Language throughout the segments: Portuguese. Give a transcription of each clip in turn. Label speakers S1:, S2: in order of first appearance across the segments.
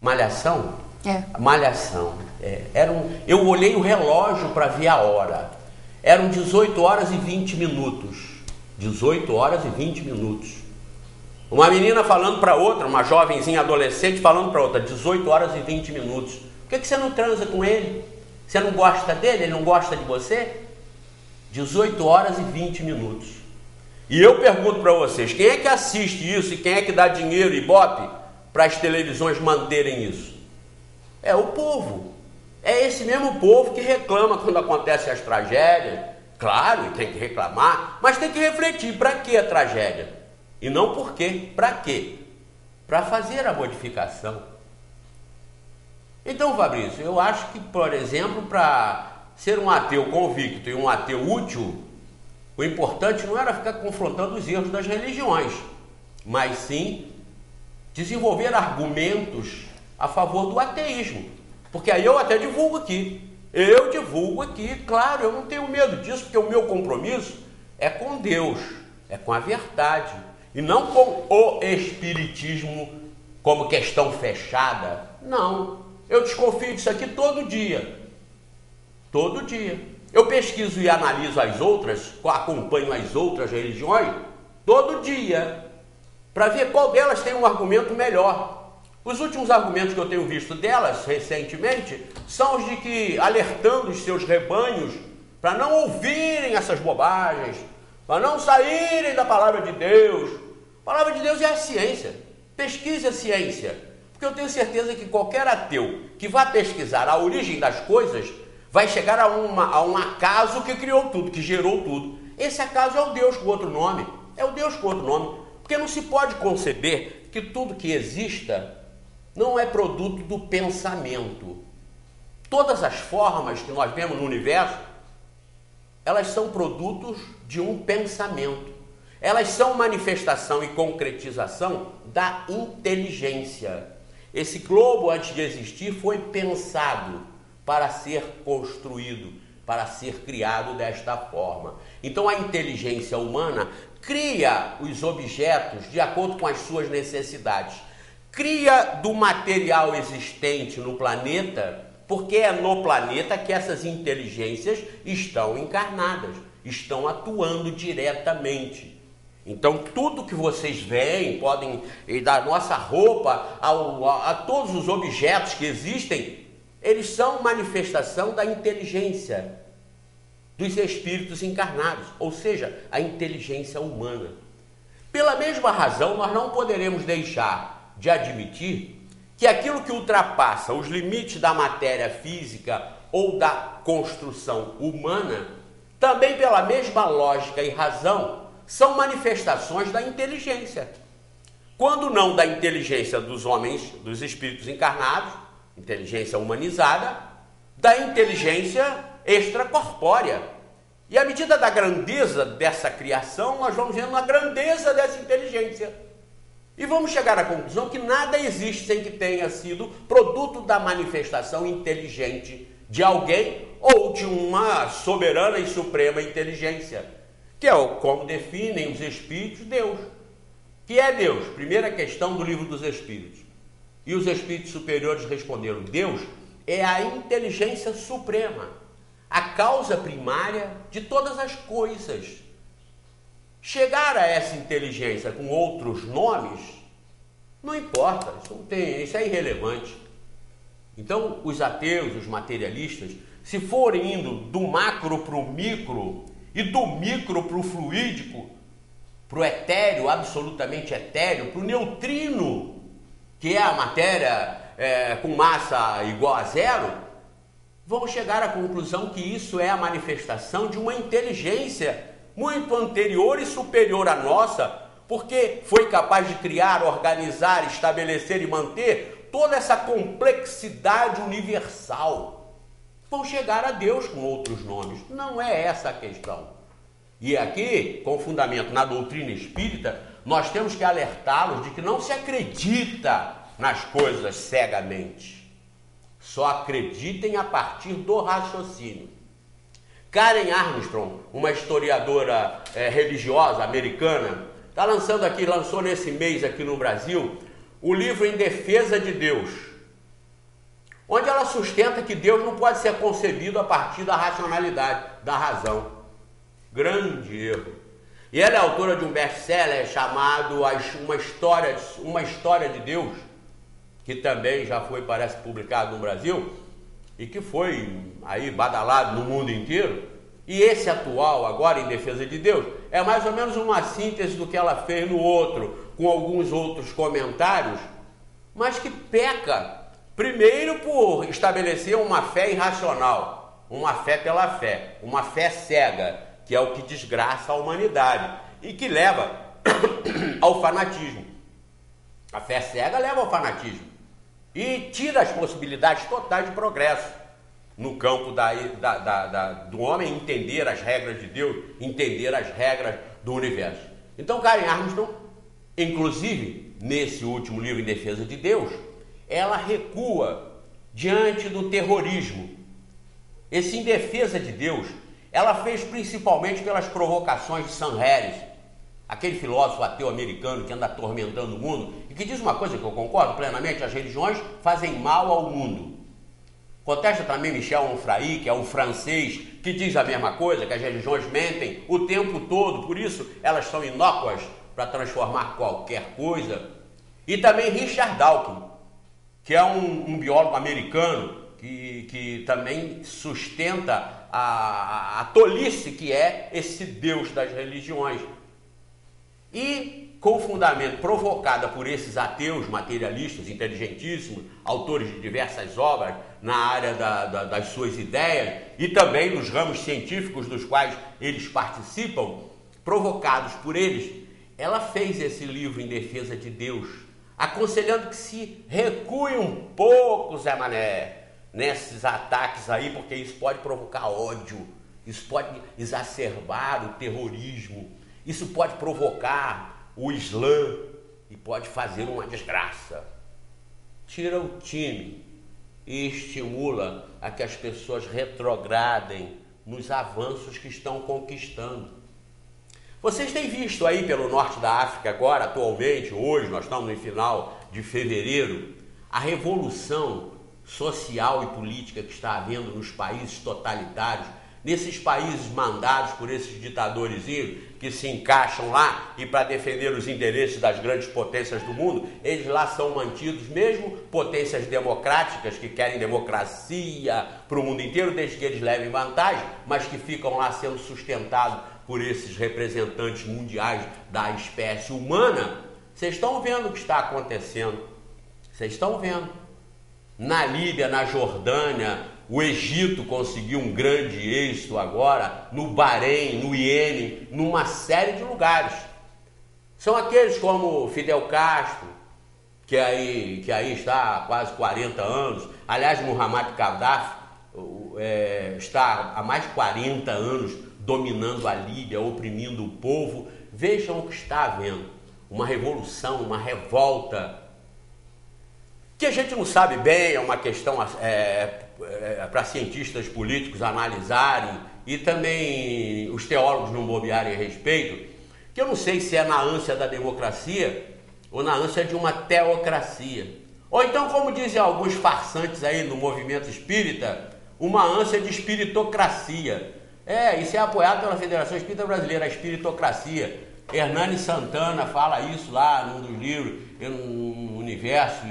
S1: Malhação?
S2: É.
S1: Malhação. Eu olhei o relógio para ver a hora. Eram 18 horas e 20 minutos. 18 horas e 20 minutos. Uma menina falando para outra, uma jovenzinha adolescente falando para outra, 18 horas e 20 minutos. Por que você não transa com ele? Você não gosta dele? Ele não gosta de você? 18 horas e 20 minutos. E eu pergunto para vocês, quem é que assiste isso e quem é que dá dinheiro e ibope para as televisões manterem isso? É o povo. É esse mesmo povo que reclama quando acontecem as tragédias. Claro, tem que reclamar, mas tem que refletir. Para que a tragédia? E não por quê. Para quê? Para fazer a modificação. Então, Fabrício, eu acho que, por exemplo, para ser um ateu convicto e um ateu útil, o importante não era ficar confrontando os erros das religiões, mas sim desenvolver argumentos a favor do ateísmo. Porque aí eu até divulgo aqui. Eu divulgo aqui, claro, eu não tenho medo disso, porque o meu compromisso é com Deus, é com a verdade, e não com o espiritismo como questão fechada. Não, eu desconfio disso aqui todo dia. Todo dia. Eu pesquiso e analiso as outras, acompanho as outras religiões, todo dia, para ver qual delas tem um argumento melhor. Os últimos argumentos que eu tenho visto delas recentemente são os de que, alertando os seus rebanhos para não ouvirem essas bobagens, para não saírem da palavra de Deus. A palavra de Deus é a ciência. Pesquise a ciência. Porque eu tenho certeza que qualquer ateu que vá pesquisar a origem das coisas vai chegar a um acaso que criou tudo, que gerou tudo. Esse acaso é o Deus com outro nome. É o Deus com outro nome. Porque não se pode conceber que tudo que exista não é produto do pensamento. Todas as formas que nós vemos no universo, elas são produtos de um pensamento. Elas são manifestação e concretização da inteligência. Esse globo, antes de existir, foi pensado para ser construído, para ser criado desta forma. Então a inteligência humana cria os objetos de acordo com as suas necessidades. Cria do material existente no planeta, porque é no planeta que essas inteligências estão encarnadas, estão atuando diretamente. Então tudo que vocês veem, podem, da nossa roupa a todos os objetos que existem, eles são manifestação da inteligência dos espíritos encarnados, ou seja, a inteligência humana. Pela mesma razão, nós não poderemos deixar de admitir que aquilo que ultrapassa os limites da matéria física ou da construção humana, também pela mesma lógica e razão, são manifestações da inteligência. Quando não da inteligência dos homens, dos espíritos encarnados, inteligência humanizada, da inteligência extracorpórea. E à medida da grandeza dessa criação, nós vamos vendo a grandeza dessa inteligência. E vamos chegar à conclusão que nada existe sem que tenha sido produto da manifestação inteligente de alguém ou de uma soberana e suprema inteligência, que é como definem os espíritos Deus. Que é Deus? Primeira questão do Livro dos Espíritos. E os espíritos superiores responderam: Deus é a inteligência suprema, a causa primária de todas as coisas. Chegar a essa inteligência com outros nomes, não importa, isso é irrelevante. Então, os ateus, os materialistas, se forem indo do macro para o micro e do micro para o fluídico, para o etéreo, absolutamente etéreo, para o neutrino, que é a matéria com massa igual a zero, vão chegar à conclusão que isso é a manifestação de uma inteligência muito anterior e superior à nossa, porque foi capaz de criar, organizar, estabelecer e manter toda essa complexidade universal. Vão chegar a Deus com outros nomes. Não é essa a questão. E aqui, com fundamento na doutrina espírita, nós temos que alertá-los de que não se acredita nas coisas cegamente. Só acreditem a partir do raciocínio. Karen Armstrong, uma historiadora religiosa americana, lançou nesse mês aqui no Brasil o livro Em Defesa de Deus. onde ela sustenta que Deus não pode ser concebido a partir da racionalidade, da razão. Grande erro. E ela é autora de um best-seller chamado Uma História de Deus, que também já foi, parece, publicado no Brasil e que foi aí badalado no mundo inteiro. E esse atual, agora Em Defesa de Deus, é mais ou menos uma síntese do que ela fez no outro, com alguns outros comentários, mas que peca, primeiro, por estabelecer uma fé irracional, uma fé pela fé, uma fé cega, que é o que desgraça a humanidade e que leva ao fanatismo. A fé cega leva ao fanatismo e tira as possibilidades totais de progresso no campo do homem entender as regras de Deus, entender as regras do universo. Então, Karen Armstrong, inclusive nesse último livro Em Defesa de Deus, ela recua diante do terrorismo. Esse Em Defesa de Deus, ela fez principalmente pelas provocações de Sam Harris, aquele filósofo ateu americano que anda atormentando o mundo e que diz uma coisa que eu concordo plenamente: as religiões fazem mal ao mundo. Contesta também Michel Onfray, que é um francês, que diz a mesma coisa, que as religiões mentem o tempo todo, por isso elas são inócuas para transformar qualquer coisa. E também Richard Dawkins, que é um biólogo americano que também sustenta a tolice que é esse Deus das religiões. E com fundamento provocada por esses ateus materialistas inteligentíssimos, autores de diversas obras na área das suas ideias e também nos ramos científicos dos quais eles participam, provocados por eles, ela fez esse livro Em Defesa de Deus, aconselhando que se recue um pouco, Zé Mané, nesses ataques aí, porque isso pode provocar ódio, isso pode exacerbar o terrorismo, isso pode provocar o Islã e pode fazer uma desgraça. Tira o time e estimula a que as pessoas retrogradem nos avanços que estão conquistando. Vocês têm visto aí pelo norte da África agora, atualmente, hoje, nós estamos no final de fevereiro, a revolução social e política que está havendo nos países totalitários, nesses países mandados por esses ditadores que se encaixam lá e para defender os interesses das grandes potências do mundo, eles lá são mantidos, mesmo potências democráticas que querem democracia para o mundo inteiro, desde que eles levem vantagem, mas que ficam lá sendo sustentados por esses representantes mundiais da espécie humana. Vocês estão vendo o que está acontecendo, vocês estão vendo. Na Líbia, na Jordânia, o Egito conseguiu um grande êxito agora, no Bahrein, no Iêmen, numa série de lugares. São aqueles como Fidel Castro, que aí está há quase 40 anos. Aliás, Muammar Gaddafi está há mais de 40 anos dominando a Líbia, oprimindo o povo. Vejam o que está havendo. Uma revolução, uma revolta, que a gente não sabe bem, é uma questão para cientistas políticos analisarem e também os teólogos não bobearem a respeito, que eu não sei se é na ânsia da democracia ou na ânsia de uma teocracia. Ou então, como dizem alguns farsantes aí no movimento espírita, uma ânsia de espiritocracia. Isso é apoiado pela Federação Espírita Brasileira, a espiritocracia. Hernani Santana fala isso lá num dos livros, no Universo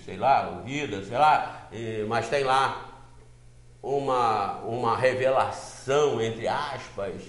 S1: sei lá, Vida, sei lá, mas tem lá uma revelação, entre aspas,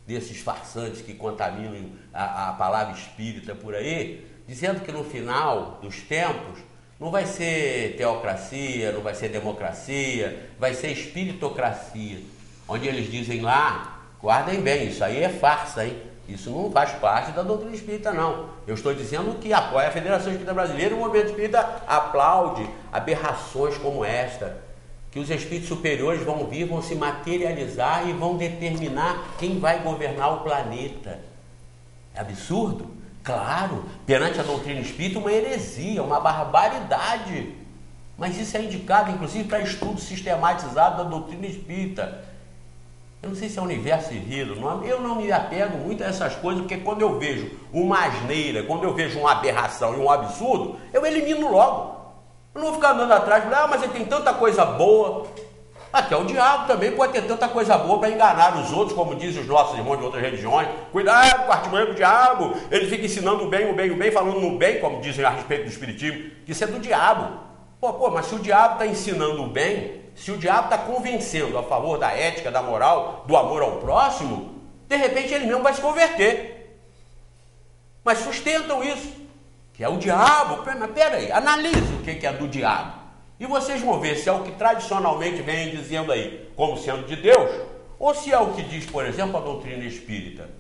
S1: desses farsantes que contaminam a palavra espírita por aí, dizendo que no final dos tempos não vai ser teocracia, não vai ser democracia, vai ser espiritocracia, onde eles dizem lá, guardem bem, isso aí é farsa, hein? Isso não faz parte da doutrina espírita, não. Eu estou dizendo que apoia a Federação Espírita Brasileira e o movimento espírita aplaude aberrações como esta, que os espíritos superiores vão vir, vão se materializar e vão determinar quem vai governar o planeta. É absurdo? Claro, perante a doutrina espírita, uma heresia, uma barbaridade. Mas isso é indicado, inclusive, para estudo sistematizado da doutrina espírita. Eu não sei se é Universo e Vida, eu não me apego muito a essas coisas, porque quando eu vejo uma asneira, quando eu vejo uma aberração e um absurdo, eu elimino logo. Eu não vou ficar andando atrás, mas ele tem tanta coisa boa. Até o diabo também pode ter tanta coisa boa para enganar os outros, como dizem os nossos irmãos de outras religiões. Cuidado com o artimanha do diabo, ele fica ensinando o bem, falando no bem, como dizem a respeito do espiritismo, que isso é do diabo. Mas se o diabo está ensinando o bem, se o diabo está convencendo a favor da ética, da moral, do amor ao próximo, de repente ele mesmo vai se converter. Mas sustentam isso, que é o diabo. Mas peraí, analise o que é do diabo. E vocês vão ver se é o que tradicionalmente vem dizendo aí, como sendo de Deus, ou se é o que diz, por exemplo, a doutrina espírita.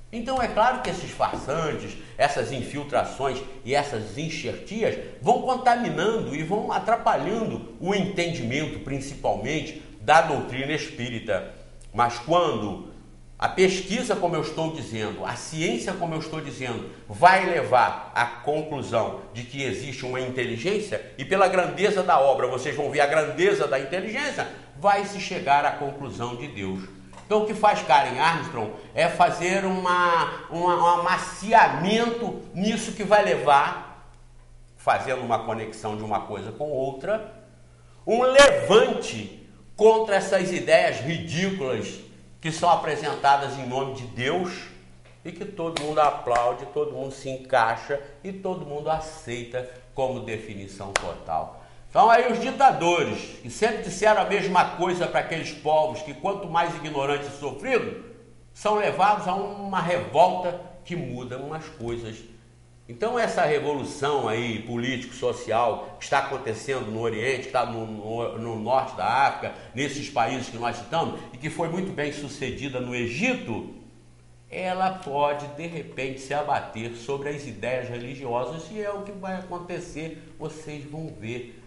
S1: Então é claro que esses farsantes, essas infiltrações e essas enxertias vão contaminando e vão atrapalhando o entendimento, principalmente, da doutrina espírita. Mas quando a pesquisa, como eu estou dizendo, a ciência, como eu estou dizendo, vai levar à conclusão de que existe uma inteligência, e pela grandeza da obra, vocês vão ver a grandeza da inteligência, vai se chegar à conclusão de Deus. Então o que faz Karen Armstrong é fazer um amaciamento nisso que vai levar, fazendo uma conexão de uma coisa com outra, um levante contra essas ideias ridículas que são apresentadas em nome de Deus e que todo mundo aplaude, todo mundo se encaixa e todo mundo aceita como definição total. Então aí os ditadores, que sempre disseram a mesma coisa para aqueles povos que quanto mais ignorantes e sofridos, são levados a uma revolta que muda umas coisas. Então essa revolução aí político-social que está acontecendo no Oriente, que está no norte da África, nesses países que nós citamos, e que foi muito bem sucedida no Egito, ela pode de repente se abater sobre as ideias religiosas, e é o que vai acontecer, vocês vão ver.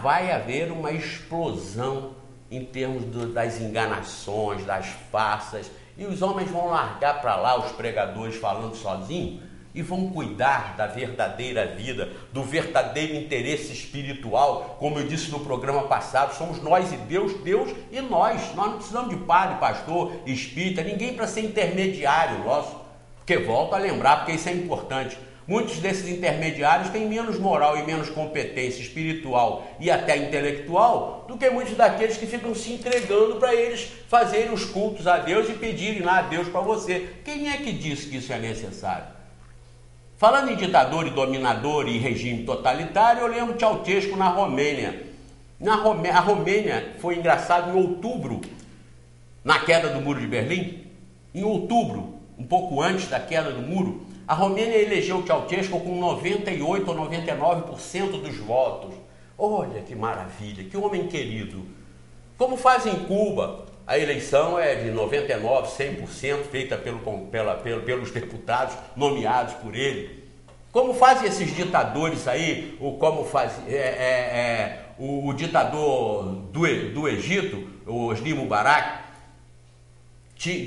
S1: Vai haver uma explosão em termos das enganações, das farsas, e os homens vão largar para lá os pregadores falando sozinhos e vão cuidar da verdadeira vida, do verdadeiro interesse espiritual. Como eu disse no programa passado, somos nós e Deus, Deus e nós. Nós não precisamos de padre, pastor, espírita, ninguém para ser intermediário nosso. Porque volto a lembrar, porque isso é importante. Muitos desses intermediários têm menos moral e menos competência espiritual e até intelectual do que muitos daqueles que ficam se entregando para eles fazerem os cultos a Deus e pedirem lá a Deus para você. Quem é que disse que isso é necessário? Falando em ditador e dominador e regime totalitário, eu lembro de Ceausescu na Romênia. A Romênia foi engraçado em outubro, na queda do Muro de Berlim. Em outubro, um pouco antes da queda do muro, a Romênia elegeu Ceausescu com 98 ou 99% dos votos. Olha que maravilha, que homem querido. Como fazem em Cuba, a eleição é de 99, 100% feita pelos deputados nomeados por ele. Como fazem esses ditadores aí, o ditador do Egito, o Hosni Mubarak,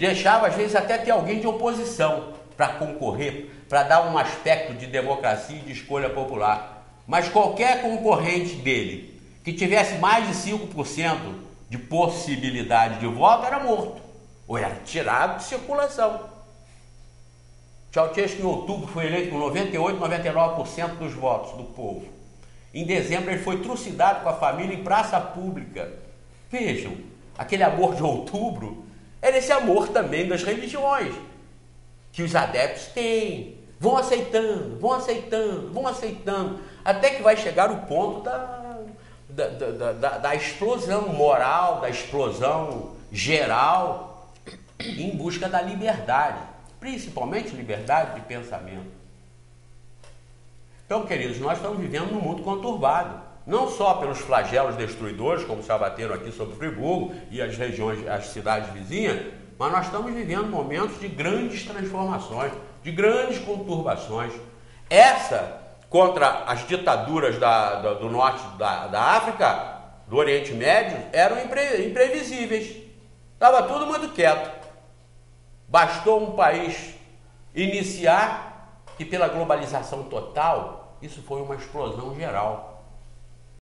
S1: deixava às vezes até ter alguém de oposição para concorrer, para dar um aspecto de democracia e de escolha popular. Mas qualquer concorrente dele que tivesse mais de 5% de possibilidade de voto era morto, ou era tirado de circulação. Ceausescu em outubro foi eleito com 98, 99% dos votos do povo. Em dezembro ele foi trucidado com a família em praça pública. Vejam, aquele amor de outubro era esse amor também das religiões, que os adeptos têm, vão aceitando, até que vai chegar o ponto da explosão moral, da explosão geral, em busca da liberdade, principalmente liberdade de pensamento. Então, queridos, nós estamos vivendo num mundo conturbado, não só pelos flagelos destruidores, como se abateram aqui sobre Friburgo e as regiões, as cidades vizinhas, mas nós estamos vivendo momentos de grandes transformações, de grandes conturbações. Essa, contra as ditaduras do norte da África, do Oriente Médio, eram imprevisíveis. Estava tudo muito quieto. Bastou um país iniciar, e pela globalização total, isso foi uma explosão geral.